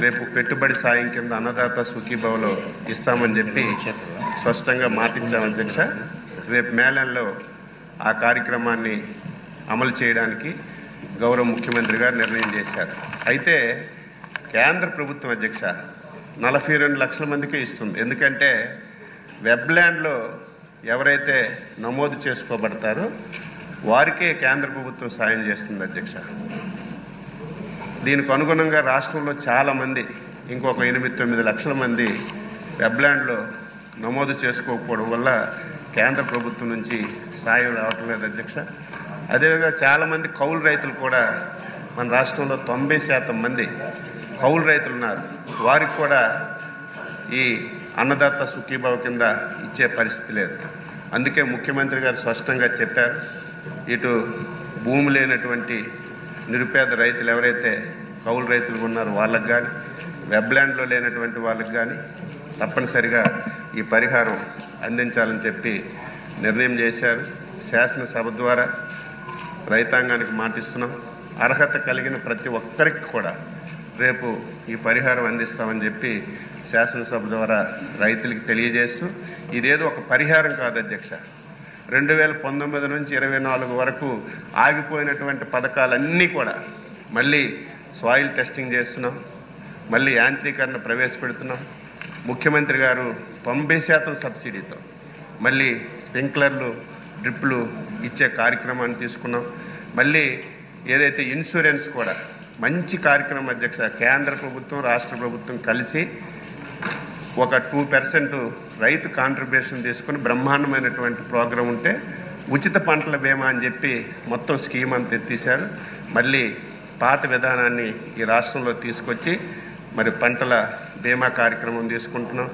రేపు పెట్టుబడి సాయం కింద అన్నదాత సుఖీభవలో ఇస్తామని చెప్పి స్పష్టంగా మాటించాం అధ్యక్ష. రేపు మేళంలో ఆ కార్యక్రమాన్ని అమలు చేయడానికి గౌరవ ముఖ్యమంత్రి గారు నిర్ణయం చేశారు. అయితే కేంద్ర ప్రభుత్వం అధ్యక్ష 42 లక్షల మందికే ఇస్తుంది. ఎందుకంటే వెబ్ల్యాండ్లో ఎవరైతే నమోదు చేసుకోబడతారో వారికే కేంద్ర ప్రభుత్వం సాయం చేస్తుంది అధ్యక్ష. దీనికి అనుగుణంగా రాష్ట్రంలో చాలామంది ఇంకొక 8-9 లక్షల మంది వెబ్ల్యాండ్లో నమోదు చేసుకోకపోవడం వల్ల కేంద్ర ప్రభుత్వం నుంచి సాయం రావటం లేదు అధ్యక్ష. అదేవిధంగా చాలామంది కౌలు రైతులు కూడా మన రాష్ట్రంలో 90% మంది కౌలు రైతులు ఉన్నారు. వారికి కూడా ఈ అన్నదాత సుఖీభావ కింద ఇచ్చే పరిస్థితి లేదు. అందుకే ముఖ్యమంత్రి గారు స్పష్టంగా చెప్పారు, ఇటు భూమి లేనటువంటి నిరుపేద రైతులు ఎవరైతే కౌలు రైతులు ఉన్నారో వాళ్ళకు కానీ, వెబ్ల్యాండ్లో లేనటువంటి వాళ్ళకి కానీ తప్పనిసరిగా ఈ పరిహారం అందించాలని చెప్పి నిర్ణయం చేశారు. శాసనసభ ద్వారా రైతాంగానికి మాటిస్తున్నాం. అర్హత కలిగిన ప్రతి ఒక్కరికి కూడా రేపు ఈ పరిహారం అందిస్తామని చెప్పి శాసనసభ ద్వారా రైతులకు తెలియజేస్తూ, ఇదేదో ఒక పరిహారం కాదు అధ్యక్ష. 2019 నుంచి 24 వరకు ఆగిపోయినటువంటి పథకాలన్నీ కూడా మళ్ళీ సాయిల్ టెస్టింగ్ చేస్తున్నాం, మళ్ళీ యాంత్రీకరణ ప్రవేశపెడుతున్నాం. ముఖ్యమంత్రి గారు 90% సబ్సిడీతో మళ్ళీ స్ప్రింక్లర్లు, డ్రిప్లు ఇచ్చే కార్యక్రమాన్ని తీసుకున్నాం. మళ్ళీ ఏదైతే ఇన్సూరెన్స్ కూడా మంచి కార్యక్రమం అధ్యక్ష. కేంద్ర ప్రభుత్వం, రాష్ట్ర ప్రభుత్వం కలిసి ఒక 2% రైతు కాంట్రిబ్యూషన్ తీసుకుని బ్రహ్మాండమైనటువంటి ప్రోగ్రాం ఉంటే ఉచిత పంటల బీమా అని చెప్పి మొత్తం స్కీమ్ అంతా ఎత్తేసారు. మళ్ళీ పాత విధానాన్ని ఈ రాష్ట్రంలో తీసుకొచ్చి మరి పంటల బీమా కార్యక్రమం తీసుకుంటున్నాం.